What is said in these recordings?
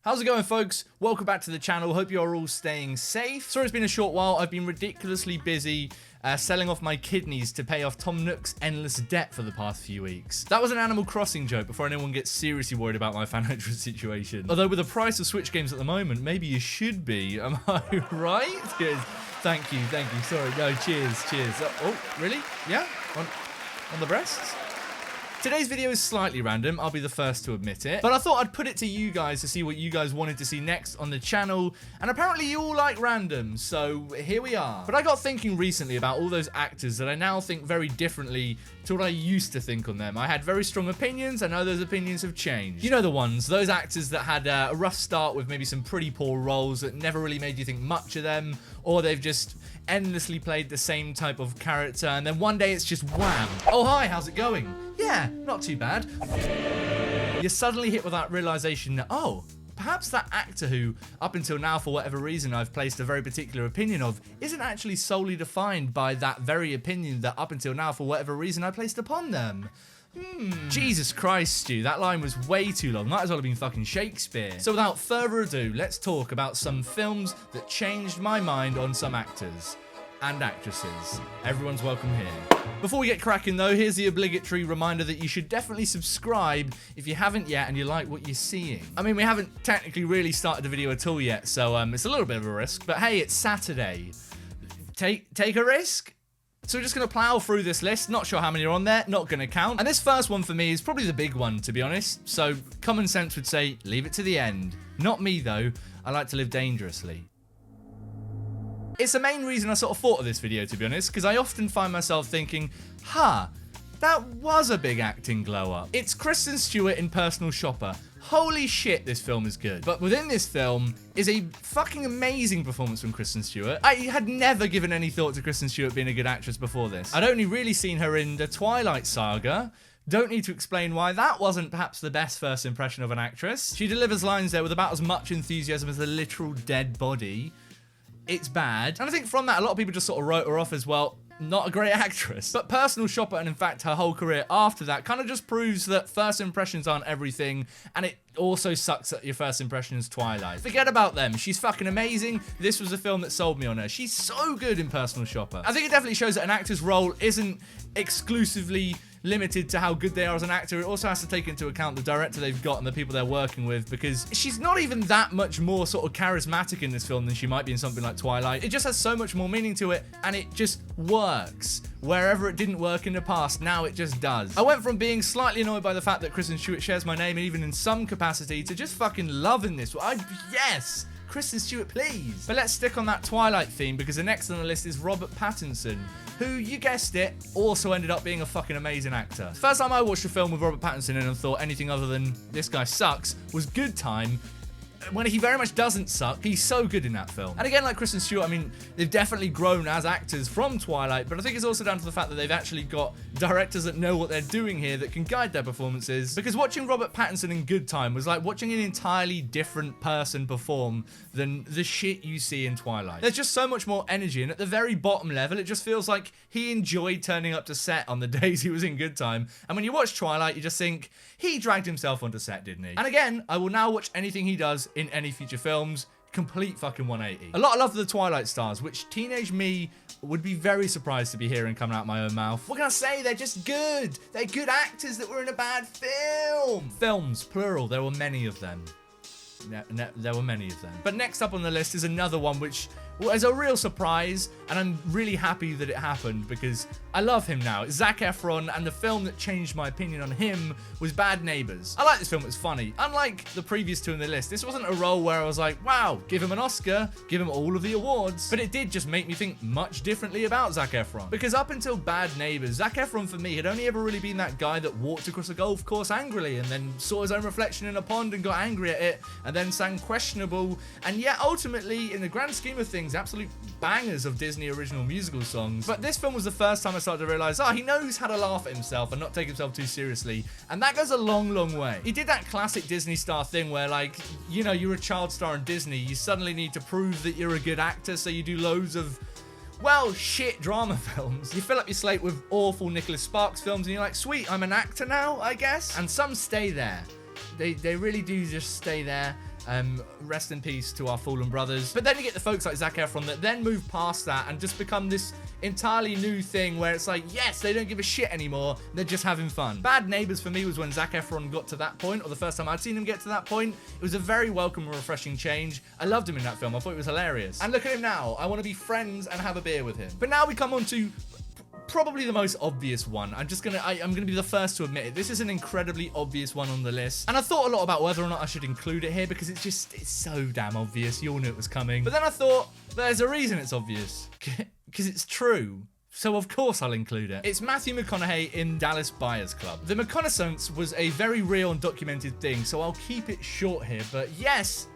How's it going, folks? Welcome back to the channel. Hope you're all staying safe. Sorry it's been a short while. I've been ridiculously busy selling off my kidneys to pay off Tom Nook's endless debt for the past few weeks. That was an Animal Crossing joke before anyone gets seriously worried about my financial situation. Although with the price of Switch games at the moment, maybe you should be. Am I right? Yes. Thank you. Sorry. No, cheers. Oh, really? Yeah? On the breasts? Today's video is slightly random, I'll be the first to admit it, but I thought I'd put it to you guys to see what you guys wanted to see next on the channel, and apparently you all like random, so here we are. But I got thinking recently about all those actors that I now think very differently to what I used to think on them. I had very strong opinions, I know those opinions have changed. You know the ones, those actors that had a rough start with maybe some pretty poor roles that never really made you think much of them, or they've just endlessly played the same type of character, and then one day it's just wham. Oh hi, how's it going? Yeah, not too bad. You're suddenly hit with that realization that, oh, perhaps that actor who, up until now, for whatever reason, I've placed a very particular opinion of, isn't actually solely defined by that very opinion that up until now, for whatever reason, I placed upon them. Jesus Christ, Stu, that line was way too long. Might as well have been fucking Shakespeare. So without further ado, let's talk about some films that changed my mind on some actors and actresses. Everyone's welcome here. Before we get cracking though, here's the obligatory reminder that you should definitely subscribe if you haven't yet and you like what you're seeing. I mean, we haven't technically really started the video at all yet, so it's a little bit of a risk, but hey, it's Saturday. Take a risk? So we're just going to plow through this list, not sure how many are on there, not going to count. And this first one for me is probably the big one, to be honest. So common sense would say, leave it to the end. Not me though, I like to live dangerously. It's the main reason I sort of thought of this video, to be honest, because I often find myself thinking, that was a big acting glow up. It's Kristen Stewart in Personal Shopper. Holy shit, this film is good. But within this film is a fucking amazing performance from Kristen Stewart. I had never given any thought to Kristen Stewart being a good actress before this. I'd only really seen her in the Twilight Saga. Don't need to explain why that wasn't perhaps the best first impression of an actress. She delivers lines there with about as much enthusiasm as a literal dead body. It's bad. And I think from that, a lot of people just sort of wrote her off as, well, not a great actress. But Personal Shopper, and in fact her whole career after that, kind of just proves that first impressions aren't everything, and it also sucks that your first impression is Twilight. Forget about them. She's fucking amazing. This was the film that sold me on her. She's so good in Personal Shopper. I think it definitely shows that an actor's role isn't exclusively limited to how good they are as an actor. It also has to take into account the director they've got and the people they're working with, because she's not even that much more sort of charismatic in this film than she might be in something like Twilight. It just has so much more meaning to it, and it just works. Wherever it didn't work in the past, now it just does. I went from being slightly annoyed by the fact that Kristen Stewart shares my name, and even in some capacity, to just fucking loving this. Yes! Kristen Stewart, please. But let's stick on that Twilight theme, because the next on the list is Robert Pattinson, who, you guessed it, also ended up being a fucking amazing actor. First time I watched a film with Robert Pattinson in and thought anything other than this guy sucks was Good Time, when he very much doesn't suck. He's so good in that film. And again, like Kristen Stewart, I mean, they've definitely grown as actors from Twilight, but I think it's also down to the fact that they've actually got directors that know what they're doing here that can guide their performances. Because watching Robert Pattinson in Good Time was like watching an entirely different person perform than the shit you see in Twilight. There's just so much more energy, and at the very bottom level, it just feels like he enjoyed turning up to set on the days he was in Good Time. And when you watch Twilight, you just think, he dragged himself onto set, didn't he? And again, I will now watch anything he does in any future films. Complete fucking 180. A lot of love for the Twilight stars, which teenage me would be very surprised to be hearing coming out my own mouth. What can I say? They're just good. They're good actors that were in a bad film. Films, plural. There were many of them. There were many of them. But next up on the list is another one which is a real surprise, and I'm really happy that it happened because I love him now. It's Zac Efron, and the film that changed my opinion on him was Bad Neighbors. I like this film, it's funny. Unlike the previous two in the list, this wasn't a role where I was like, wow, give him an Oscar, give him all of the awards. But it did just make me think much differently about Zac Efron. Because up until Bad Neighbors, Zac Efron for me had only ever really been that guy that walked across a golf course angrily and then saw his own reflection in a pond and got angry at it and then sang questionable, and yet ultimately, in the grand scheme of things, absolute bangers of Disney original musical songs. But this film was the first time I started to realize, he knows how to laugh at himself and not take himself too seriously, and that goes a long, long way. He did that classic Disney star thing where, like, you know, you're a child star in Disney, you suddenly need to prove that you're a good actor, so you do loads of, well, shit drama films. You fill up your slate with awful Nicholas Sparks films, and you're like, sweet, I'm an actor now, I guess. And some stay there. They really do just stay there. Rest in peace to our fallen brothers. But then you get the folks like Zac Efron that then move past that and just become this entirely new thing where it's like, yes, they don't give a shit anymore. They're just having fun. Bad Neighbors for me was when Zac Efron got to that point, or the first time I'd seen him get to that point. It was a very welcome and refreshing change. I loved him in that film. I thought it was hilarious. And look at him now. I want to be friends and have a beer with him. But now we come on to probably the most obvious one. I'm gonna be the first to admit it. This is an incredibly obvious one on the list. And I thought a lot about whether or not I should include it here because it's so damn obvious. You all knew it was coming. But then I thought, there's a reason it's obvious. Because it's true. So of course I'll include it. It's Matthew McConaughey in Dallas Buyers Club. The reconnaissance was a very real and documented thing, so I'll keep it short here. But yes,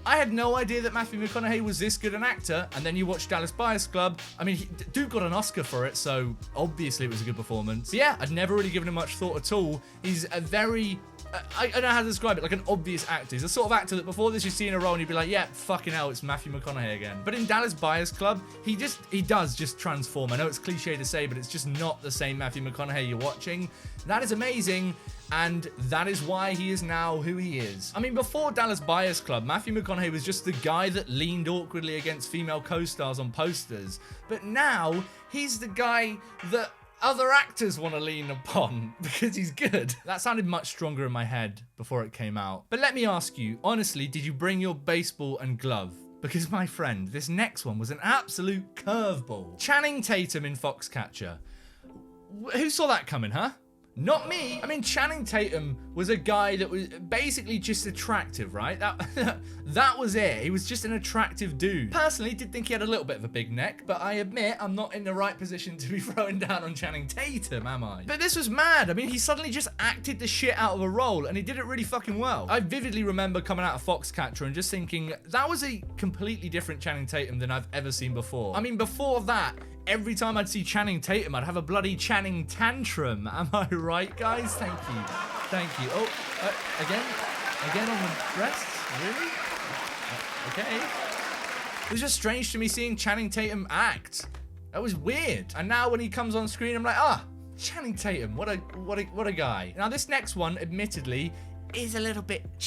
I had no idea that Matthew McConaughey was this good an actor, and then you watch Dallas Buyers Club. I mean, dude got an Oscar for it, so obviously it was a good performance. But yeah, I'd never really given him much thought at all. He's a very, I don't know how to describe it, like an obvious actor. He's the sort of actor that before this you see in a role and you'd be like, yeah, fucking hell, it's Matthew McConaughey again. But in Dallas Buyers Club, he does just transform. I know it's cliche to say, but it's just not the same Matthew McConaughey you're watching. That is amazing. And that is why he is now who he is. I mean, before Dallas Buyers Club, Matthew McConaughey was just the guy that leaned awkwardly against female co-stars on posters. But now, he's the guy that other actors want to lean upon because he's good. That sounded much stronger in my head before it came out. But let me ask you, honestly, did you bring your baseball and glove? Because my friend, this next one was an absolute curveball. Channing Tatum in Foxcatcher. Who saw that coming, huh? Not me. I mean, Channing Tatum was a guy that was basically just attractive, right? That was it. He was just an attractive dude. Personally, did think he had a little bit of a big neck, but I admit I'm not in the right position to be throwing down on Channing Tatum, am I? But this was mad. I mean, he suddenly just acted the shit out of a role, and he did it really fucking well. I vividly remember coming out of Foxcatcher and just thinking, that was a completely different Channing Tatum than I've ever seen before. I mean, before that, every time I'd see Channing Tatum, I'd have a bloody Channing tantrum. Am I right, guys? Thank you. Thank you. Oh, again on the breasts? Really? Okay. It was just strange to me seeing Channing Tatum act. That was weird. And now when he comes on screen, I'm like, Channing Tatum, what a guy. Now this next one, admittedly, is a little bit it's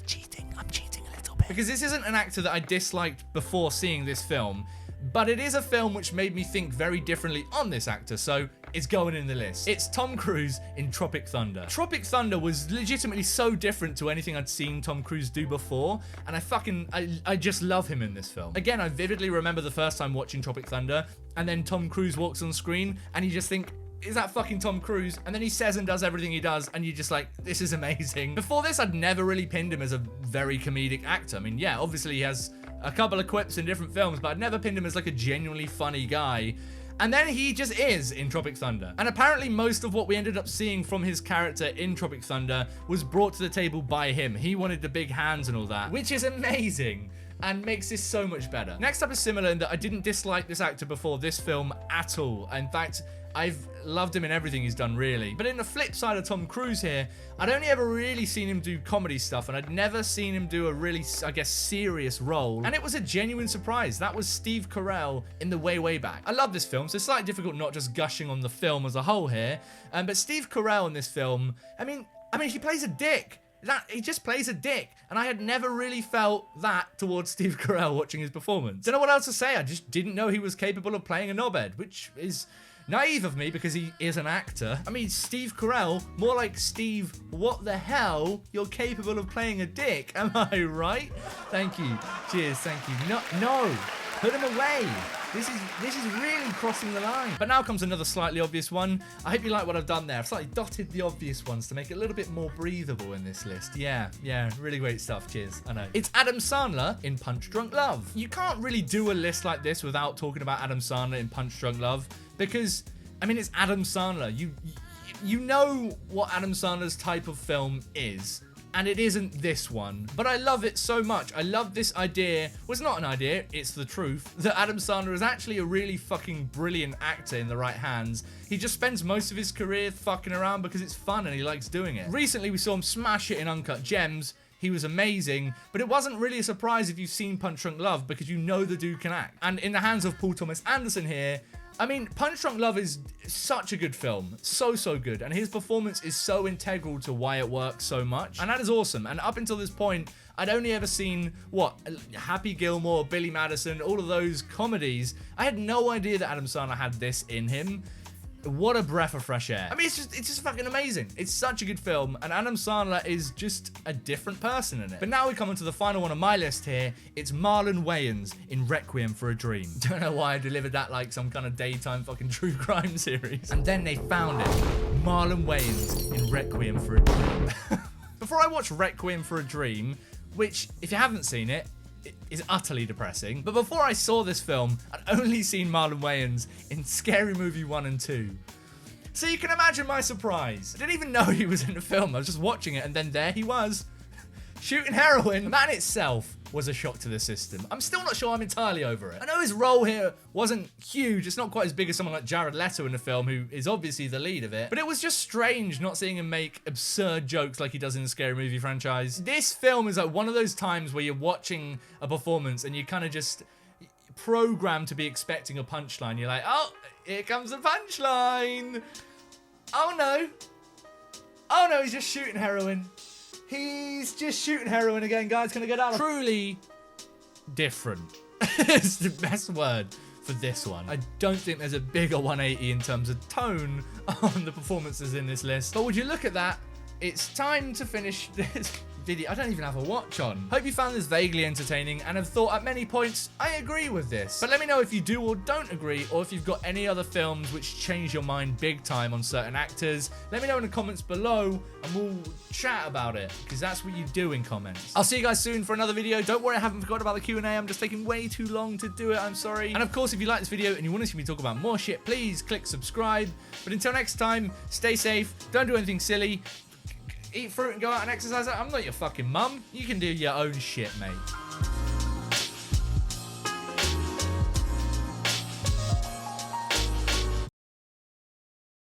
cheating. I'm cheating a little bit. Because this isn't an actor that I disliked before seeing this film. But it is a film which made me think very differently on this actor, so it's going in the list. It's Tom Cruise in Tropic Thunder. Tropic Thunder was legitimately so different to anything I'd seen Tom Cruise do before, and I just love him in this film. Again, I vividly remember the first time watching Tropic Thunder, and then Tom Cruise walks on screen, and you just think, is that fucking Tom Cruise? And then he says and does everything he does, and you're just like, this is amazing. Before this, I'd never really pinned him as a very comedic actor. I mean, yeah, obviously he has a couple of quips in different films, but I'd never pinned him as like a genuinely funny guy. And then he just is in Tropic Thunder. And apparently most of what we ended up seeing from his character in Tropic Thunder was brought to the table by him. He wanted the big hands and all that, which is amazing and makes this so much better. Next up is similar in that I didn't dislike this actor before this film at all. In fact, I've loved him in everything he's done, really. But in the flip side of Tom Cruise here, I'd only ever really seen him do comedy stuff, and I'd never seen him do a really, I guess, serious role. And it was a genuine surprise. That was Steve Carell in The Way, Way Back. I love this film, so it's slightly difficult not just gushing on the film as a whole here. But Steve Carell in this film, I mean, he plays a dick. He just plays a dick, and I had never really felt that towards Steve Carell watching his performance. Don't know what else to say. I just didn't know he was capable of playing a knobhead, which is naive of me because he is an actor. I mean, Steve Carell, more like Steve, what the hell? You're capable of playing a dick, am I right? Thank you. Cheers, thank you. No, put him away. This is really crossing the line. But now comes another slightly obvious one. I hope you like what I've done there. I've slightly dotted the obvious ones to make it a little bit more breathable in this list. Yeah, really great stuff. Cheers, I know. It's Adam Sandler in Punch Drunk Love. You can't really do a list like this without talking about Adam Sandler in Punch Drunk Love because, I mean, it's Adam Sandler. You know what Adam Sandler's type of film is. And it isn't this one. But I love it so much. I love this idea. Well, it's not an idea, it's the truth. That Adam Sandler is actually a really fucking brilliant actor in the right hands. He just spends most of his career fucking around because it's fun and he likes doing it. Recently, we saw him smash it in Uncut Gems. He was amazing, but it wasn't really a surprise if you've seen Punch Drunk Love because you know the dude can act. And in the hands of Paul Thomas Anderson here, I mean, Punch Drunk Love is such a good film. So good. And his performance is so integral to why it works so much. And that is awesome. And up until this point, I'd only ever seen, what, Happy Gilmore, Billy Madison, all of those comedies. I had no idea that Adam Sandler had this in him. What a breath of fresh air. I mean, it's just fucking amazing. It's such a good film, and Adam Sandler is just a different person in it. But now we come on to the final one on my list here. It's Marlon Wayans in Requiem for a Dream. Don't know why I delivered that like some kind of daytime fucking true crime series. And then they found it. Marlon Wayans in Requiem for a Dream. Before I watched Requiem for a Dream, which, if you haven't seen it, is utterly depressing. But before I saw this film, I'd only seen Marlon Wayans in Scary Movie 1 and 2. So you can imagine my surprise. I didn't even know he was in the film. I was just watching it, and then there he was, shooting heroin. That in itself was a shock to the system. I'm still not sure I'm entirely over it. I know his role here wasn't huge. It's not quite as big as someone like Jared Leto in the film, who is obviously the lead of it. But it was just strange not seeing him make absurd jokes like he does in the Scary Movie franchise. This film is like one of those times where you're watching a performance and you kind of just programmed to be expecting a punchline. You're like, oh, here comes the punchline. Oh no. Oh no, he's just shooting heroin. He's just shooting heroin again, guys. Can I get out of Truly different. It's the best word for this one. I don't think there's a bigger 180 in terms of tone on the performances in this list. But would you look at that? It's time to finish this video. I don't even have a watch on. Hope you found this vaguely entertaining and have thought at many points, I agree with this. But let me know if you do or don't agree, or if you've got any other films which change your mind big time on certain actors. Let me know in the comments below and we'll chat about it, because that's what you do in comments. I'll see you guys soon for another video. Don't worry, I haven't forgotten about the Q&A. I'm just taking way too long to do it. I'm sorry. And of course, if you like this video and you want to see me talk about more shit, please click subscribe. But until next time, stay safe. Don't do anything silly. Eat fruit and go out and exercise. I'm not your fucking mum. You can do your own shit, mate.